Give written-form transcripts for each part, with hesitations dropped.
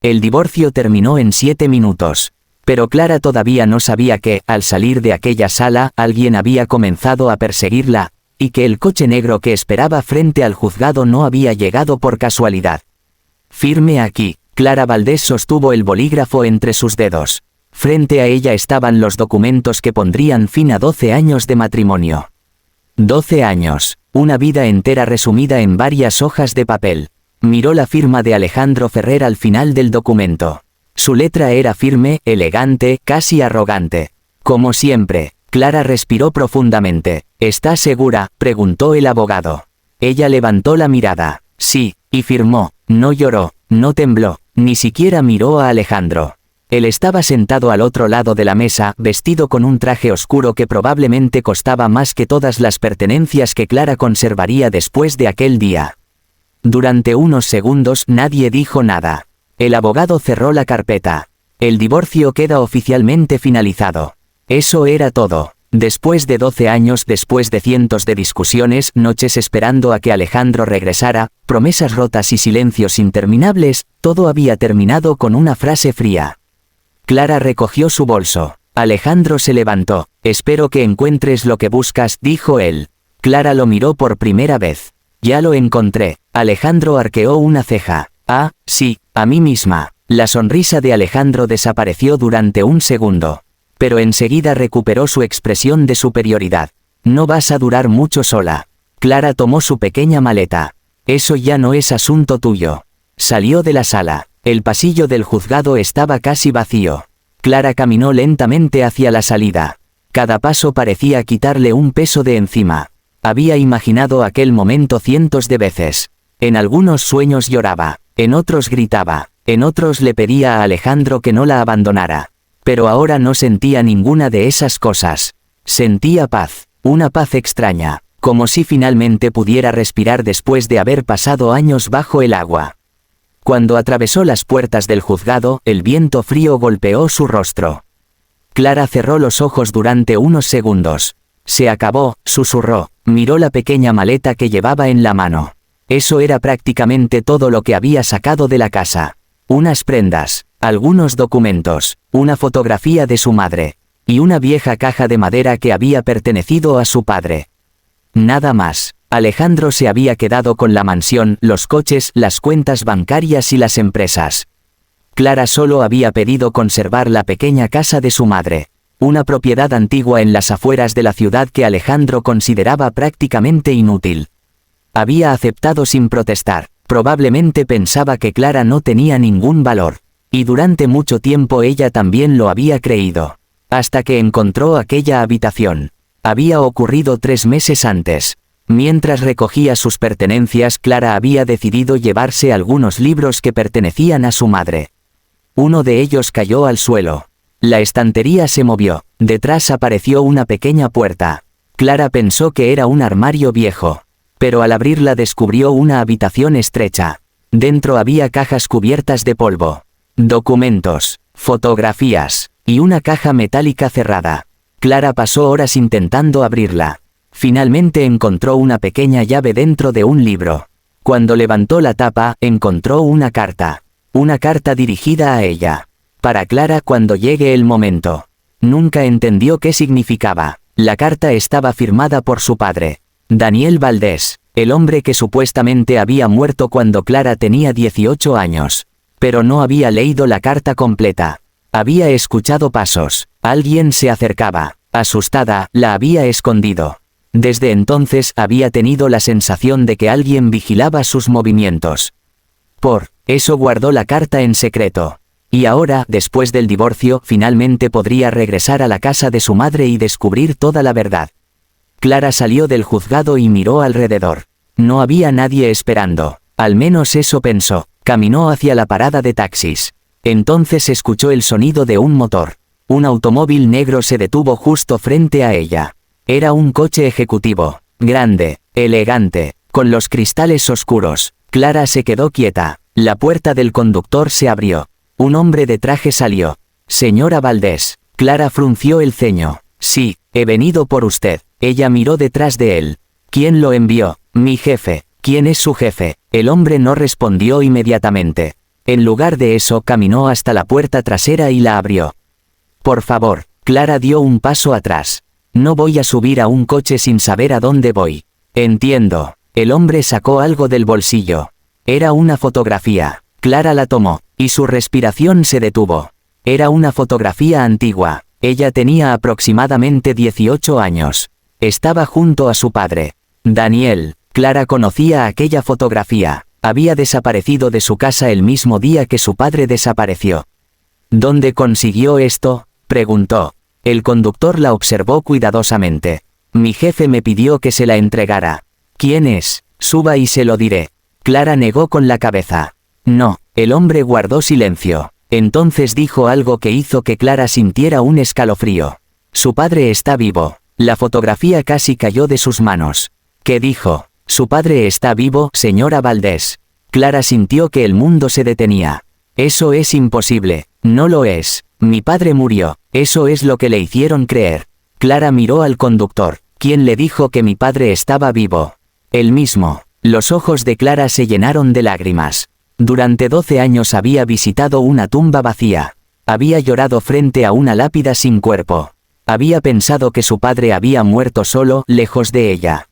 El divorcio terminó en 7 minutos. Pero Clara todavía no sabía que, al salir de aquella sala, alguien había comenzado a perseguirla, y que el coche negro que esperaba frente al juzgado no había llegado por casualidad. Firme aquí. Clara Valdés sostuvo el bolígrafo entre sus dedos. Frente a ella estaban los documentos que pondrían fin a 12 años de matrimonio. 12 años. Una vida entera resumida en varias hojas de papel. Miró la firma de Alejandro Ferrer al final del documento. Su letra era firme, elegante, casi arrogante. Como siempre, Clara respiró profundamente. ¿Está segura?, preguntó el abogado. Ella levantó la mirada. Sí, y firmó. No lloró, no tembló, ni siquiera miró a Alejandro. Él estaba sentado al otro lado de la mesa, vestido con un traje oscuro que probablemente costaba más que todas las pertenencias que Clara conservaría después de aquel día. Durante unos segundos nadie dijo nada. El abogado cerró la carpeta. El divorcio queda oficialmente finalizado. Eso era todo. Después de 12 años, después de cientos de discusiones, noches esperando a que Alejandro regresara, promesas rotas y silencios interminables, todo había terminado con una frase fría. Clara recogió su bolso. Alejandro se levantó. «Espero que encuentres lo que buscas», dijo él. Clara lo miró por primera vez. «Ya lo encontré». Alejandro arqueó una ceja. «Ah, sí, a mí misma». La sonrisa de Alejandro desapareció durante un segundo. Pero enseguida recuperó su expresión de superioridad. «No vas a durar mucho sola». Clara tomó su pequeña maleta. «Eso ya no es asunto tuyo». Salió de la sala. El pasillo del juzgado estaba casi vacío. Clara caminó lentamente hacia la salida. Cada paso parecía quitarle un peso de encima. Había imaginado aquel momento cientos de veces. En algunos sueños lloraba, en otros gritaba, en otros le pedía a Alejandro que no la abandonara. Pero ahora no sentía ninguna de esas cosas. Sentía paz, una paz extraña, como si finalmente pudiera respirar después de haber pasado años bajo el agua. Cuando atravesó las puertas del juzgado, el viento frío golpeó su rostro. Clara cerró los ojos durante unos segundos. «Se acabó», susurró, miró la pequeña maleta que llevaba en la mano. Eso era prácticamente todo lo que había sacado de la casa. Unas prendas, algunos documentos, una fotografía de su madre, y una vieja caja de madera que había pertenecido a su padre. Nada más. Alejandro se había quedado con la mansión, los coches, las cuentas bancarias y las empresas. Clara solo había pedido conservar la pequeña casa de su madre, una propiedad antigua en las afueras de la ciudad que Alejandro consideraba prácticamente inútil. Había aceptado sin protestar. Probablemente pensaba que Clara no tenía ningún valor. Y durante mucho tiempo ella también lo había creído. Hasta que encontró aquella habitación. Había ocurrido 3 meses antes. Mientras recogía sus pertenencias, Clara había decidido llevarse algunos libros que pertenecían a su madre. Uno de ellos cayó al suelo. La estantería se movió. Detrás apareció una pequeña puerta. Clara pensó que era un armario viejo. Pero al abrirla descubrió una habitación estrecha. Dentro había cajas cubiertas de polvo, documentos, fotografías, y una caja metálica cerrada. Clara pasó horas intentando abrirla. Finalmente encontró una pequeña llave dentro de un libro. Cuando levantó la tapa, encontró una carta. Una carta dirigida a ella. Para Clara cuando llegue el momento. Nunca entendió qué significaba. La carta estaba firmada por su padre, Daniel Valdés, el hombre que supuestamente había muerto cuando Clara tenía 18 años. Pero no había leído la carta completa. Había escuchado pasos. Alguien se acercaba. Asustada, la había escondido. Desde entonces había tenido la sensación de que alguien vigilaba sus movimientos. Por eso guardó la carta en secreto. Y ahora, después del divorcio, finalmente podría regresar a la casa de su madre y descubrir toda la verdad. Clara salió del juzgado y miró alrededor. No había nadie esperando. Al menos eso pensó. Caminó hacia la parada de taxis. Entonces escuchó el sonido de un motor. Un automóvil negro se detuvo justo frente a ella. Era un coche ejecutivo. Grande, elegante, con los cristales oscuros. Clara se quedó quieta. La puerta del conductor se abrió. Un hombre de traje salió. «Señora Valdés». Clara frunció el ceño. «Sí, he venido por usted». Ella miró detrás de él. «¿Quién lo envió?» «Mi jefe». «¿Quién es su jefe?» El hombre no respondió inmediatamente. En lugar de eso, caminó hasta la puerta trasera y la abrió. Por favor, Clara dio un paso atrás. No voy a subir a un coche sin saber a dónde voy. Entiendo. El hombre sacó algo del bolsillo. Era una fotografía. Clara la tomó, y su respiración se detuvo. Era una fotografía antigua. Ella tenía aproximadamente 18 años. Estaba junto a su padre. Daniel. Clara conocía aquella fotografía. Había desaparecido de su casa el mismo día que su padre desapareció. ¿Dónde consiguió esto?, preguntó. El conductor la observó cuidadosamente. Mi jefe me pidió que se la entregara. ¿Quién es? Suba y se lo diré. Clara negó con la cabeza. No, el hombre guardó silencio. Entonces dijo algo que hizo que Clara sintiera un escalofrío. Su padre está vivo. La fotografía casi cayó de sus manos. ¿Qué dijo? Su padre está vivo, señora Valdés. Clara sintió que el mundo se detenía. Eso es imposible. No lo es. Mi padre murió. Eso es lo que le hicieron creer. Clara miró al conductor. ¿Quién le dijo que mi padre estaba vivo? Él mismo. Los ojos de Clara se llenaron de lágrimas. Durante 12 años había visitado una tumba vacía. Había llorado frente a una lápida sin cuerpo. Había pensado que su padre había muerto solo, lejos de ella.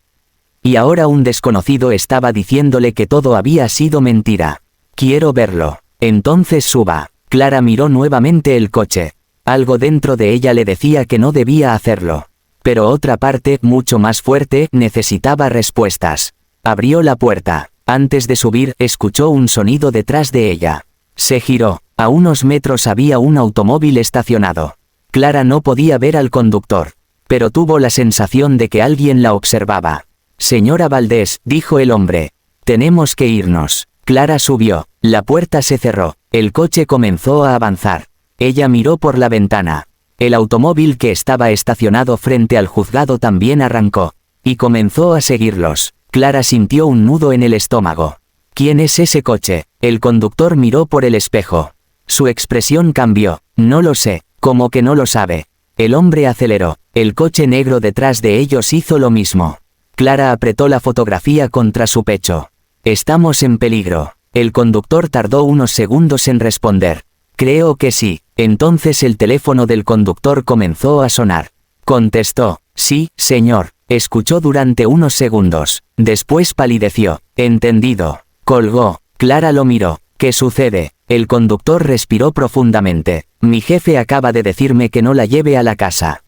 Y ahora un desconocido estaba diciéndole que todo había sido mentira. Quiero verlo. Entonces suba. Clara miró nuevamente el coche. Algo dentro de ella le decía que no debía hacerlo. Pero otra parte, mucho más fuerte, necesitaba respuestas. Abrió la puerta. Antes de subir, escuchó un sonido detrás de ella. Se giró. A unos metros había un automóvil estacionado. Clara no podía ver al conductor, pero tuvo la sensación de que alguien la observaba. Señora Valdés, dijo el hombre. Tenemos que irnos. Clara subió. La puerta se cerró. El coche comenzó a avanzar. Ella miró por la ventana. El automóvil que estaba estacionado frente al juzgado también arrancó. Y comenzó a seguirlos. Clara sintió un nudo en el estómago. ¿Quién es ese coche? El conductor miró por el espejo. Su expresión cambió. No lo sé. ¿Cómo que no lo sabe? El hombre aceleró. El coche negro detrás de ellos hizo lo mismo. Clara apretó la fotografía contra su pecho. Estamos en peligro. El conductor tardó unos segundos en responder. Creo que sí. Entonces el teléfono del conductor comenzó a sonar. Contestó. Sí, señor. Escuchó durante unos segundos. Después palideció. Entendido. Colgó. Clara lo miró. ¿Qué sucede? El conductor respiró profundamente. Mi jefe acaba de decirme que no la lleve a la casa.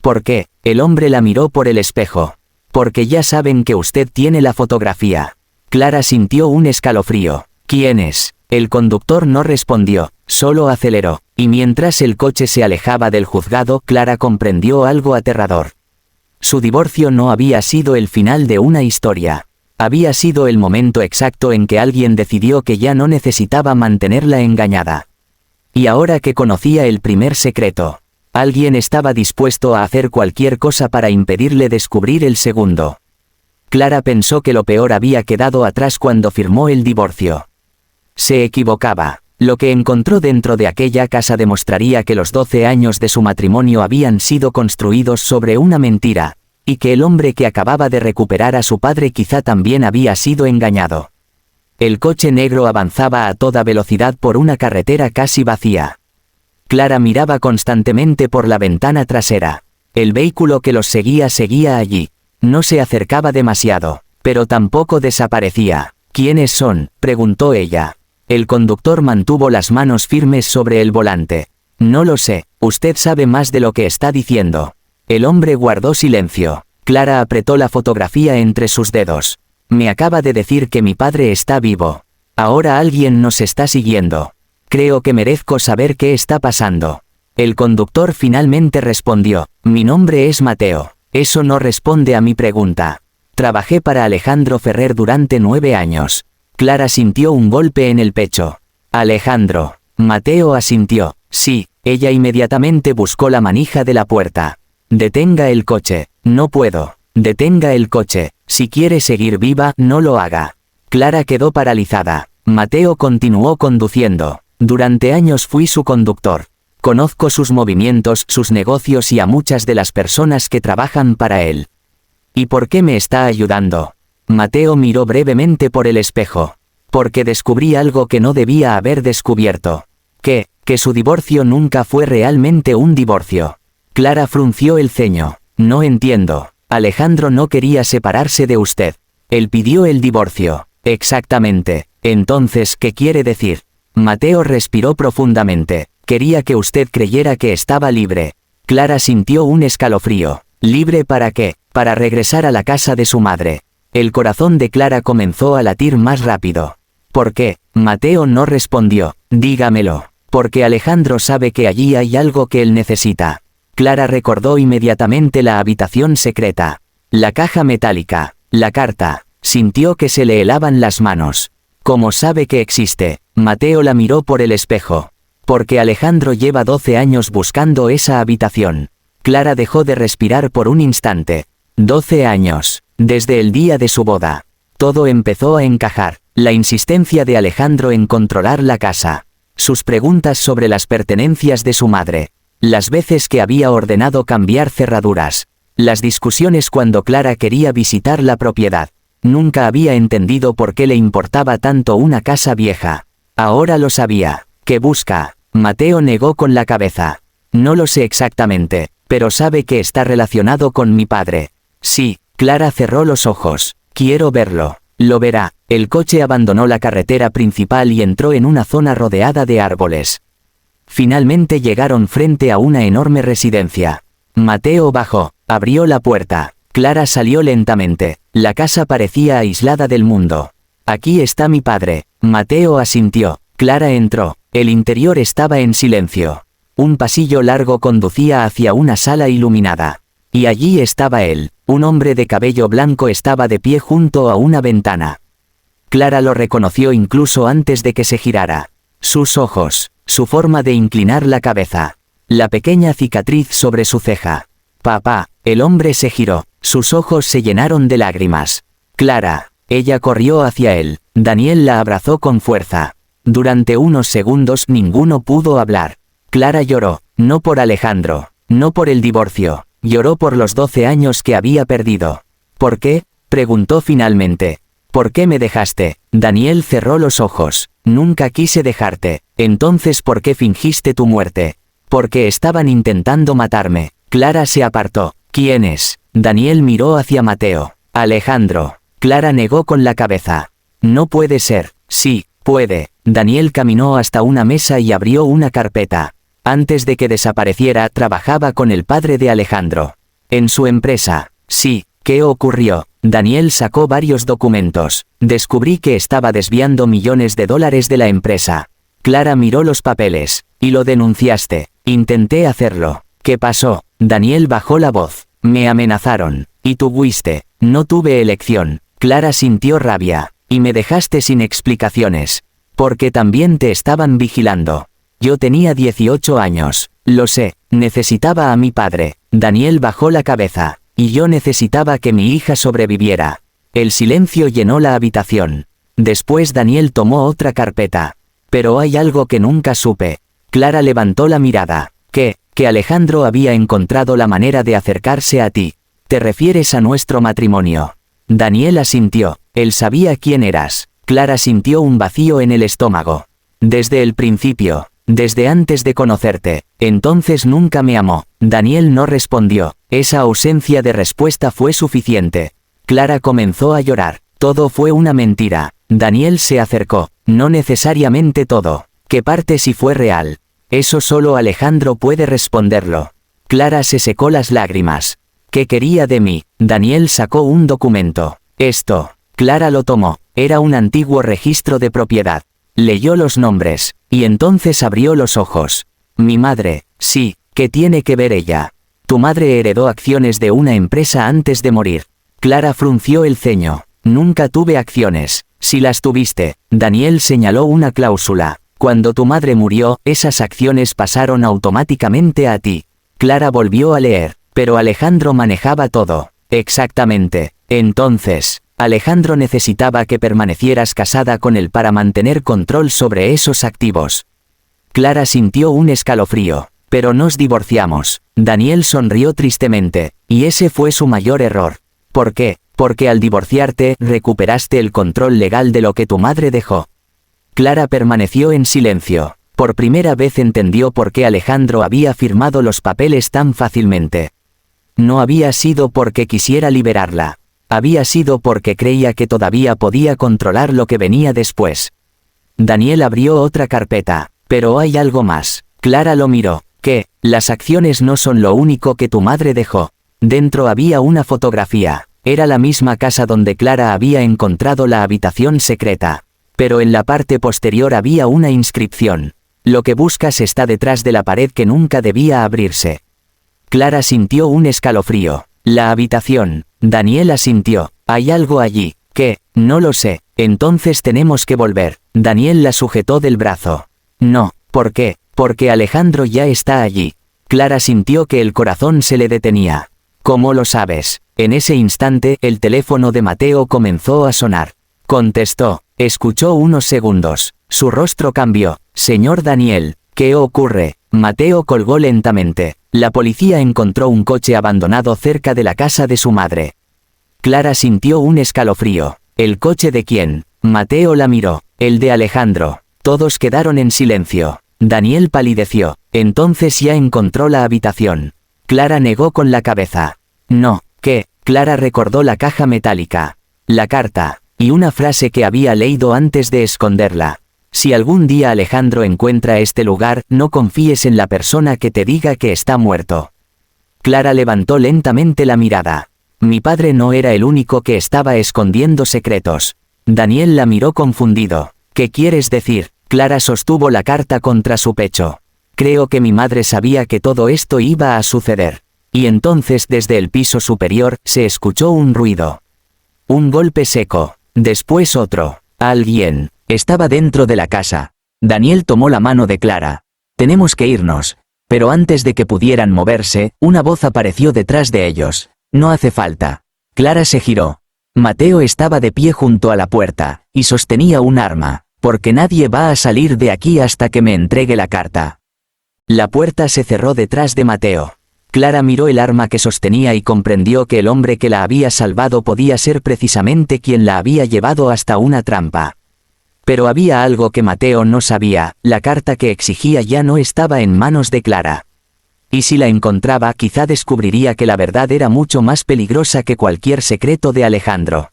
¿Por qué? El hombre la miró por el espejo. Porque ya saben que usted tiene la fotografía. Clara sintió un escalofrío. ¿Quién es? El conductor no respondió, solo aceleró, y mientras el coche se alejaba del juzgado, Clara comprendió algo aterrador. Su divorcio no había sido el final de una historia. Había sido el momento exacto en que alguien decidió que ya no necesitaba mantenerla engañada. Y ahora que conocía el primer secreto, alguien estaba dispuesto a hacer cualquier cosa para impedirle descubrir el segundo. Clara pensó que lo peor había quedado atrás cuando firmó el divorcio. Se equivocaba. Lo que encontró dentro de aquella casa demostraría que los 12 años de su matrimonio habían sido construidos sobre una mentira, y que el hombre que acababa de recuperar a su padre quizá también había sido engañado. El coche negro avanzaba a toda velocidad por una carretera casi vacía. Clara miraba constantemente por la ventana trasera. El vehículo que los seguía allí. No se acercaba demasiado, pero tampoco desaparecía. ¿Quiénes son?, preguntó ella. El conductor mantuvo las manos firmes sobre el volante. No lo sé, usted sabe más de lo que está diciendo. El hombre guardó silencio. Clara apretó la fotografía entre sus dedos. Me acaba de decir que mi padre está vivo. Ahora alguien nos está siguiendo. Creo que merezco saber qué está pasando. El conductor finalmente respondió. Mi nombre es Mateo. Eso no responde a mi pregunta. Trabajé para Alejandro Ferrer durante 9 años. Clara sintió un golpe en el pecho. Alejandro. Mateo asintió. Sí. Ella inmediatamente buscó la manija de la puerta. Detenga el coche. No puedo. Detenga el coche. Si quiere seguir viva, no lo haga. Clara quedó paralizada. Mateo continuó conduciendo. Durante años fui su conductor. Conozco sus movimientos, sus negocios y a muchas de las personas que trabajan para él. ¿Y por qué me está ayudando? Mateo miró brevemente por el espejo. Porque descubrí algo que no debía haber descubierto. Que su divorcio nunca fue realmente un divorcio. Clara frunció el ceño. No entiendo. Alejandro no quería separarse de usted. Él pidió el divorcio. Exactamente. Entonces, ¿qué quiere decir? Mateo respiró profundamente. Quería que usted creyera que estaba libre. Clara sintió un escalofrío. ¿Libre para qué? Para regresar a la casa de su madre. El corazón de Clara comenzó a latir más rápido. ¿Por qué? Mateo no respondió. Dígamelo. Porque Alejandro sabe que allí hay algo que él necesita. Clara recordó inmediatamente la habitación secreta. La caja metálica. La carta. Sintió que se le helaban las manos. ¿Cómo sabe que existe? Mateo la miró por el espejo. Porque Alejandro lleva 12 años buscando esa habitación. Clara dejó de respirar por un instante. 12 años. Desde el día de su boda. Todo empezó a encajar. La insistencia de Alejandro en controlar la casa. Sus preguntas sobre las pertenencias de su madre. Las veces que había ordenado cambiar cerraduras. Las discusiones cuando Clara quería visitar la propiedad. Nunca había entendido por qué le importaba tanto una casa vieja. Ahora lo sabía. ¿Qué busca? Mateo negó con la cabeza. No lo sé exactamente, pero sabe que está relacionado con mi padre. Sí, Clara cerró los ojos. Quiero verlo. Lo verá. El coche abandonó la carretera principal y entró en una zona rodeada de árboles. Finalmente llegaron frente a una enorme residencia. Mateo bajó, abrió la puerta. Clara salió lentamente. La casa parecía aislada del mundo. Aquí está mi padre. Mateo asintió. Clara entró. El interior estaba en silencio. Un pasillo largo conducía hacia una sala iluminada. Y allí estaba él. Un hombre de cabello blanco estaba de pie junto a una ventana. Clara lo reconoció incluso antes de que se girara. Sus ojos, su forma de inclinar la cabeza, la pequeña cicatriz sobre su ceja. Papá, el hombre se giró, sus ojos se llenaron de lágrimas. Clara, ella corrió hacia él. Daniel la abrazó con fuerza. Durante unos segundos ninguno pudo hablar. Clara lloró, no por Alejandro, no por el divorcio, lloró por los 12 años que había perdido. ¿Por qué? Preguntó finalmente. ¿Por qué me dejaste? Daniel cerró los ojos. Nunca quise dejarte. Entonces, ¿por qué fingiste tu muerte? Porque estaban intentando matarme. Clara se apartó. ¿Quién es? Daniel miró hacia Mateo. Alejandro. Clara negó con la cabeza. No puede ser. Sí, puede. Daniel caminó hasta una mesa y abrió una carpeta. Antes de que desapareciera, trabajaba con el padre de Alejandro. En su empresa. Sí. ¿Qué ocurrió? Daniel sacó varios documentos. Descubrí que estaba desviando millones de dólares de la empresa. Clara miró los papeles. Y lo denunciaste. Intenté hacerlo. ¿Qué pasó? Daniel bajó la voz. Me amenazaron. Y tú fuiste. No tuve elección. Clara sintió rabia. Y me dejaste sin explicaciones. Porque también te estaban vigilando. Yo tenía 18 años. Lo sé. Necesitaba a mi padre. Daniel bajó la cabeza. Y yo necesitaba que mi hija sobreviviera. El silencio llenó la habitación. Después Daniel tomó otra carpeta. Pero hay algo que nunca supe. Clara levantó la mirada. ¿Qué? Que Alejandro había encontrado la manera de acercarse a ti. ¿Te refieres a nuestro matrimonio? Daniel asintió. Él sabía quién eras. Clara sintió un vacío en el estómago. Desde el principio. Desde antes de conocerte. Entonces nunca me amó. Daniel no respondió. Esa ausencia de respuesta fue suficiente. Clara comenzó a llorar. Todo fue una mentira. Daniel se acercó. No necesariamente todo. ¿Qué parte sí fue real? Eso solo Alejandro puede responderlo. Clara se secó las lágrimas. ¿Qué quería de mí? Daniel sacó un documento. Esto. Clara lo tomó. Era un antiguo registro de propiedad. Leyó los nombres. Y entonces abrió los ojos. Mi madre. Sí. ¿Qué tiene que ver ella? Tu madre heredó acciones de una empresa antes de morir. Clara frunció el ceño. Nunca tuve acciones. Si las tuviste. Daniel señaló una cláusula. Cuando tu madre murió, esas acciones pasaron automáticamente a ti. Clara volvió a leer. Pero Alejandro manejaba todo. Exactamente. Entonces, Alejandro necesitaba que permanecieras casada con él para mantener control sobre esos activos. Clara sintió un escalofrío. Pero nos divorciamos. Daniel sonrió tristemente. Y ese fue su mayor error. ¿Por qué? Porque al divorciarte, recuperaste el control legal de lo que tu madre dejó. Clara permaneció en silencio. Por primera vez entendió por qué Alejandro había firmado los papeles tan fácilmente. No había sido porque quisiera liberarla. Había sido porque creía que todavía podía controlar lo que venía después. Daniel abrió otra carpeta. Pero hay algo más. Clara lo miró. ¿Qué? Las acciones no son lo único que tu madre dejó. Dentro había una fotografía. Era la misma casa donde Clara había encontrado la habitación secreta. Pero en la parte posterior había una inscripción. Lo que buscas está detrás de la pared que nunca debía abrirse. Clara sintió un escalofrío. La habitación. Daniel asintió. Hay algo allí. ¿Qué? No lo sé. Entonces tenemos que volver. Daniel la sujetó del brazo. No. ¿Por qué? Porque Alejandro ya está allí. Clara sintió que el corazón se le detenía. ¿Cómo lo sabes? En ese instante el teléfono de Mateo comenzó a sonar. Contestó. Escuchó unos segundos. Su rostro cambió. Señor Daniel, ¿qué ocurre? Mateo colgó lentamente. La policía encontró un coche abandonado cerca de la casa de su madre. Clara sintió un escalofrío. ¿El coche de quién? Mateo la miró. El de Alejandro. Todos quedaron en silencio. Daniel palideció. Entonces ya encontró la habitación. Clara negó con la cabeza. No. ¿Qué? Clara recordó la caja metálica. La carta. Y una frase que había leído antes de esconderla. Si algún día Alejandro encuentra este lugar, no confíes en la persona que te diga que está muerto. Clara levantó lentamente la mirada. Mi padre no era el único que estaba escondiendo secretos. Daniel la miró confundido. ¿Qué quieres decir? Clara sostuvo la carta contra su pecho. Creo que mi madre sabía que todo esto iba a suceder. Y entonces desde el piso superior se escuchó un ruido. Un golpe seco. Después otro. Alguien estaba dentro de la casa. Daniel tomó la mano de Clara. Tenemos que irnos. Pero antes de que pudieran moverse, una voz apareció detrás de ellos. No hace falta. Clara se giró. Mateo estaba de pie junto a la puerta, y sostenía un arma. Porque nadie va a salir de aquí hasta que me entregue la carta. La puerta se cerró detrás de Mateo. Clara miró el arma que sostenía y comprendió que el hombre que la había salvado podía ser precisamente quien la había llevado hasta una trampa. Pero había algo que Mateo no sabía, la carta que exigía ya no estaba en manos de Clara. Y si la encontraba, quizá descubriría que la verdad era mucho más peligrosa que cualquier secreto de Alejandro.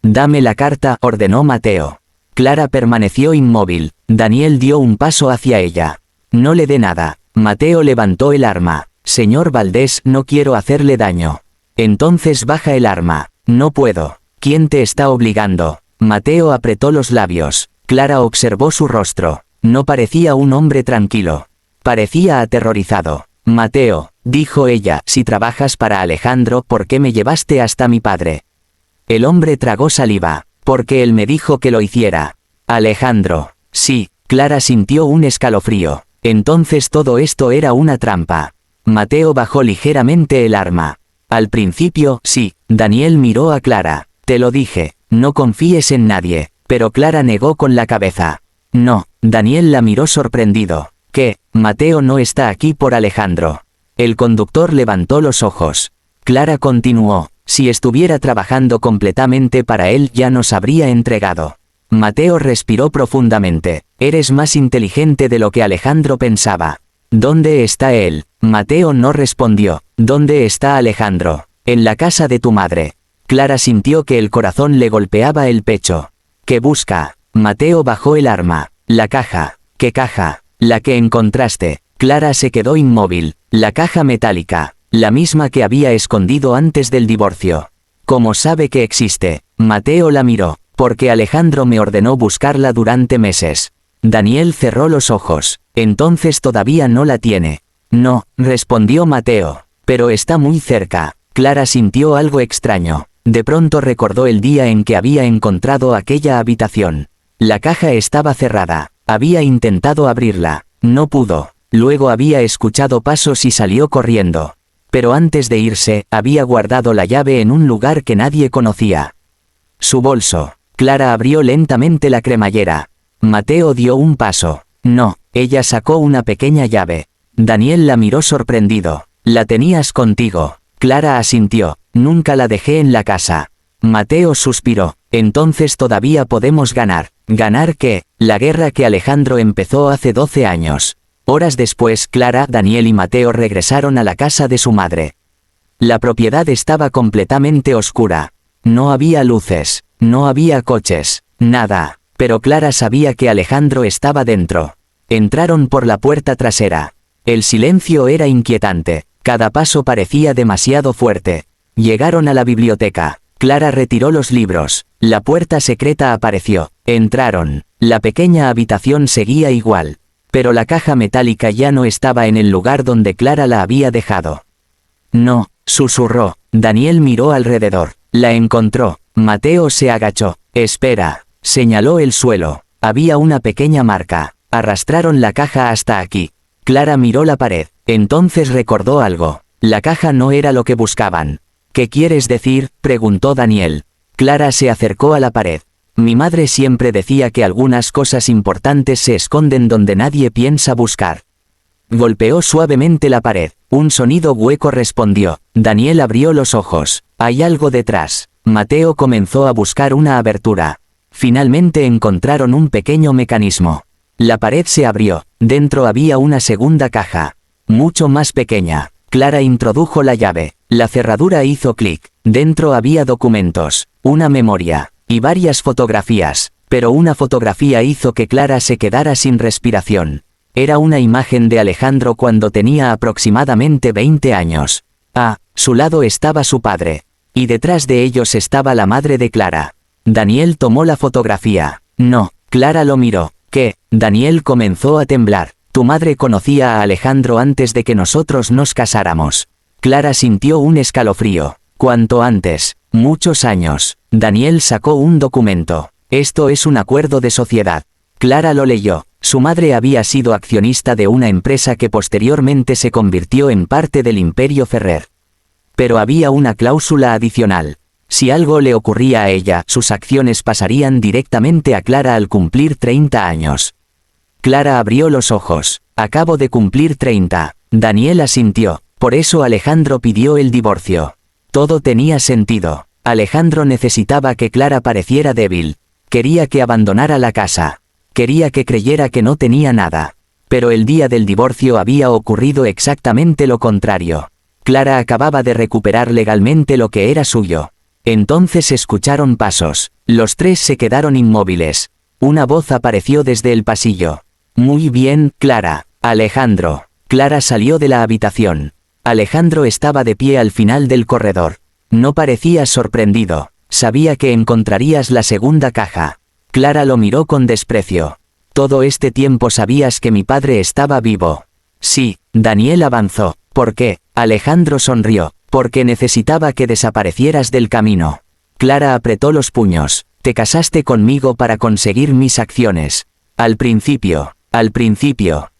Dame la carta, ordenó Mateo. Clara permaneció inmóvil. Daniel dio un paso hacia ella. No le dé nada. Mateo levantó el arma. Señor Valdés, no quiero hacerle daño. Entonces baja el arma. No puedo. ¿Quién te está obligando? Mateo apretó los labios. Clara observó su rostro. No parecía un hombre tranquilo. Parecía aterrorizado. Mateo, dijo ella, si trabajas para Alejandro, ¿por qué me llevaste hasta mi padre? El hombre tragó saliva. Porque él me dijo que lo hiciera. Alejandro. Sí, Clara sintió un escalofrío. Entonces todo esto era una trampa. Mateo bajó ligeramente el arma. Al principio, sí. Daniel miró a Clara. Te lo dije, no confíes en nadie. Pero Clara negó con la cabeza. No. Daniel la miró sorprendido. ¿Qué? Mateo no está aquí por Alejandro. El conductor levantó los ojos. Clara continuó. Si estuviera trabajando completamente para él ya nos habría entregado. Mateo respiró profundamente. Eres más inteligente de lo que Alejandro pensaba. ¿Dónde está él? Mateo no respondió. ¿Dónde está Alejandro? En la casa de tu madre. Clara sintió que el corazón le golpeaba el pecho. ¿Qué busca? Mateo bajó el arma. La caja. ¿Qué caja? La que encontraste. Clara se quedó inmóvil. La caja metálica. La misma que había escondido antes del divorcio. ¿Cómo sabe que existe? Mateo la miró. Porque Alejandro me ordenó buscarla durante meses. Daniel cerró los ojos. Entonces todavía no la tiene. No, respondió Mateo. Pero está muy cerca. Clara sintió algo extraño. De pronto recordó el día en que había encontrado aquella habitación. La caja estaba cerrada. Había intentado abrirla. No pudo. Luego había escuchado pasos y salió corriendo. Pero antes de irse, había guardado la llave en un lugar que nadie conocía. Su bolso. Clara abrió lentamente la cremallera. Mateo dio un paso. No, ella sacó una pequeña llave. Daniel la miró sorprendido. ¿La tenías contigo? Clara asintió. Nunca la dejé en la casa. Mateo suspiró. Entonces todavía podemos ganar. ¿Ganar qué? La guerra que Alejandro empezó hace 12 años. Horas después, Clara, Daniel y Mateo regresaron a la casa de su madre. La propiedad estaba completamente oscura. No había luces, no había coches, nada. Pero Clara sabía que Alejandro estaba dentro. Entraron por la puerta trasera. El silencio era inquietante. Cada paso parecía demasiado fuerte. Llegaron a la biblioteca. Clara retiró los libros. La puerta secreta apareció. Entraron. La pequeña habitación seguía igual. Pero la caja metálica ya no estaba en el lugar donde Clara la había dejado. No, susurró. Daniel miró alrededor. La encontró. Mateo se agachó. Espera. Señaló el suelo. Había una pequeña marca. Arrastraron la caja hasta aquí. Clara miró la pared. Entonces recordó algo. La caja no era lo que buscaban. ¿Qué quieres decir?, preguntó Daniel. Clara se acercó a la pared. Mi madre siempre decía que algunas cosas importantes se esconden donde nadie piensa buscar. Golpeó suavemente la pared. Un sonido hueco respondió. Daniel abrió los ojos. Hay algo detrás. Mateo comenzó a buscar una abertura. Finalmente encontraron un pequeño mecanismo. La pared se abrió. Dentro había una segunda caja. Mucho más pequeña. Clara introdujo la llave. La cerradura hizo clic. Dentro había documentos, una memoria y varias fotografías, pero una fotografía hizo que Clara se quedara sin respiración. Era una imagen de Alejandro cuando tenía aproximadamente 20 años. A su lado estaba su padre, y detrás de ellos estaba la madre de Clara. Daniel tomó la fotografía. No, Clara lo miró. ¿Qué? Daniel comenzó a temblar. Tu madre conocía a Alejandro antes de que nosotros nos casáramos. Clara sintió un escalofrío. Cuanto antes, muchos años. Daniel sacó un documento. Esto es un acuerdo de sociedad. Clara lo leyó. Su madre había sido accionista de una empresa que posteriormente se convirtió en parte del Imperio Ferrer. Pero había una cláusula adicional. Si algo le ocurría a ella, sus acciones pasarían directamente a Clara al cumplir 30 años. Clara abrió los ojos. Acabo de cumplir 30. Daniel asintió. Por eso Alejandro pidió el divorcio. Todo tenía sentido. Alejandro necesitaba que Clara pareciera débil. Quería que abandonara la casa. Quería que creyera que no tenía nada. Pero el día del divorcio había ocurrido exactamente lo contrario. Clara acababa de recuperar legalmente lo que era suyo. Entonces escucharon pasos. Los tres se quedaron inmóviles. Una voz apareció desde el pasillo. Muy bien, Clara. Alejandro. Clara salió de la habitación. Alejandro estaba de pie al final del corredor. No parecía sorprendido. Sabía que encontrarías la segunda caja. Clara lo miró con desprecio. Todo este tiempo sabías que mi padre estaba vivo. Sí, Daniel avanzó. ¿Por qué? Alejandro sonrió. Porque necesitaba que desaparecieras del camino. Clara apretó los puños. Te casaste conmigo para conseguir mis acciones. Al principio.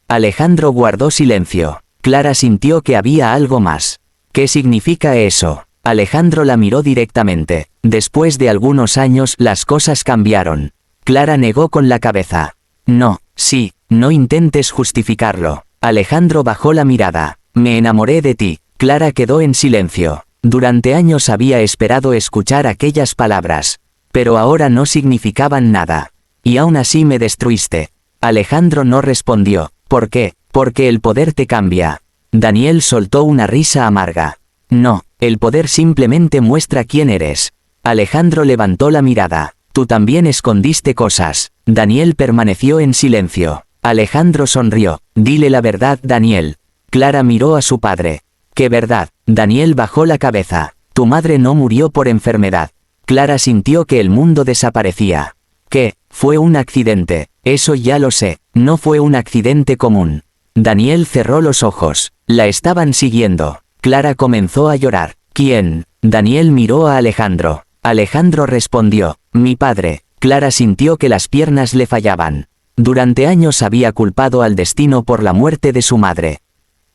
Alejandro guardó silencio. Clara sintió que había algo más. ¿Qué significa eso? Alejandro la miró directamente. Después de algunos años, las cosas cambiaron. Clara negó con la cabeza. No, sí, no intentes justificarlo. Alejandro bajó la mirada. Me enamoré de ti. Clara quedó en silencio. Durante años había esperado escuchar aquellas palabras. Pero ahora no significaban nada. Y aún así me destruiste. Alejandro no respondió. ¿Por qué? Porque el poder te cambia. Daniel soltó una risa amarga. No, el poder simplemente muestra quién eres. Alejandro levantó la mirada. Tú también escondiste cosas. Daniel permaneció en silencio. Alejandro sonrió. Dile la verdad, Daniel. Clara miró a su padre. ¿Qué verdad? Daniel bajó la cabeza. Tu madre no murió por enfermedad. Clara sintió que el mundo desaparecía. ¿Qué? Fue un accidente. Eso ya lo sé. No fue un accidente común. Daniel cerró los ojos. La estaban siguiendo. Clara comenzó a llorar. ¿Quién? Daniel miró a Alejandro. Alejandro respondió. Mi padre. Clara sintió que las piernas le fallaban. Durante años había culpado al destino por la muerte de su madre.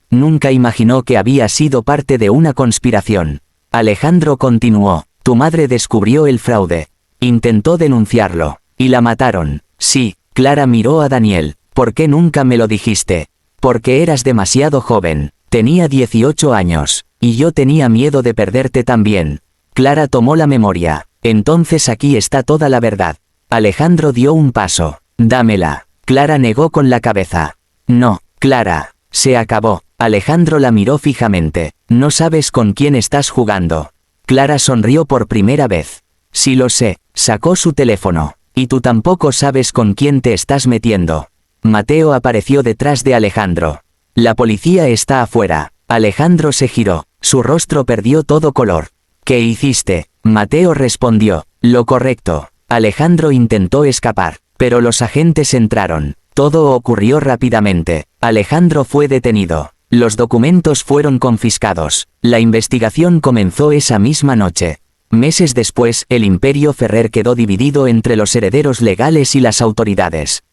Nunca imaginó que había sido parte de una conspiración. Alejandro continuó. Tu madre descubrió el fraude. Intentó denunciarlo. Y la mataron. Sí. Clara miró a Daniel. ¿Por qué nunca me lo dijiste? Porque eras demasiado joven. Tenía 18 años. Y yo tenía miedo de perderte también. Clara tomó la memoria. Entonces aquí está toda la verdad. Alejandro dio un paso. Dámela. Clara negó con la cabeza. No, Clara. Se acabó. Alejandro la miró fijamente. No sabes con quién estás jugando. Clara sonrió por primera vez. Sí lo sé. Sacó su teléfono. Y tú tampoco sabes con quién te estás metiendo. Mateo apareció detrás de Alejandro. La policía está afuera. Alejandro se giró. Su rostro perdió todo color. ¿Qué hiciste? Mateo respondió. Lo correcto. Alejandro intentó escapar, pero los agentes entraron. Todo ocurrió rápidamente. Alejandro fue detenido. Los documentos fueron confiscados. La investigación comenzó esa misma noche. Meses después, el Imperio Ferrer quedó dividido entre los herederos legales y las autoridades.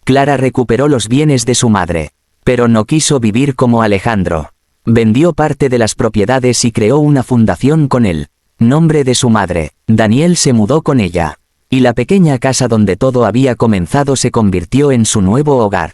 Clara recuperó los bienes de su madre, pero no quiso vivir como Alejandro. Vendió parte de las propiedades y creó una fundación con el nombre de su madre. Daniel se mudó con ella, y la pequeña casa donde todo había comenzado se convirtió en su nuevo hogar.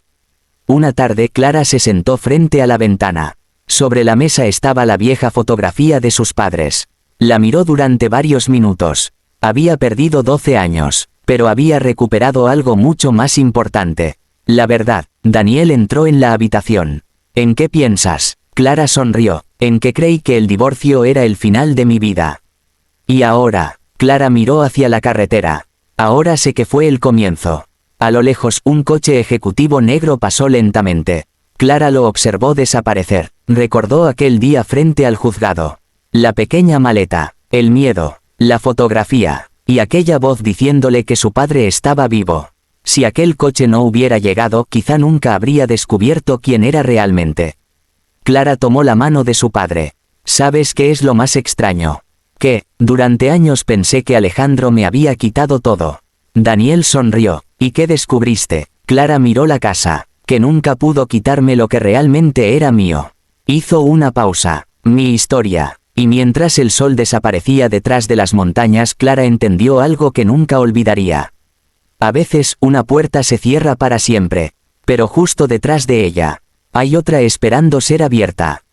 Una tarde Clara se sentó frente a la ventana. Sobre la mesa estaba la vieja fotografía de sus padres. La miró durante varios minutos. Había perdido 12 años, pero había recuperado algo mucho más importante. La verdad. Daniel entró en la habitación. ¿En qué piensas? Clara sonrió. En que creí que el divorcio era el final de mi vida. Y ahora, Clara miró hacia la carretera. Ahora sé que fue el comienzo. A lo lejos, un coche ejecutivo negro pasó lentamente. Clara lo observó desaparecer. Recordó aquel día frente al juzgado. La pequeña maleta, el miedo, la fotografía, y aquella voz diciéndole que su padre estaba vivo. Si aquel coche no hubiera llegado, quizá nunca habría descubierto quién era realmente. Clara tomó la mano de su padre. ¿Sabes qué es lo más extraño? Que, durante años pensé que Alejandro me había quitado todo. Daniel sonrió. ¿Y qué descubriste? Clara miró la casa. Que nunca pudo quitarme lo que realmente era mío. Hizo una pausa. Mi historia. Y mientras el sol desaparecía detrás de las montañas, Clara entendió algo que nunca olvidaría. A veces, una puerta se cierra para siempre, pero justo detrás de ella, hay otra esperando ser abierta.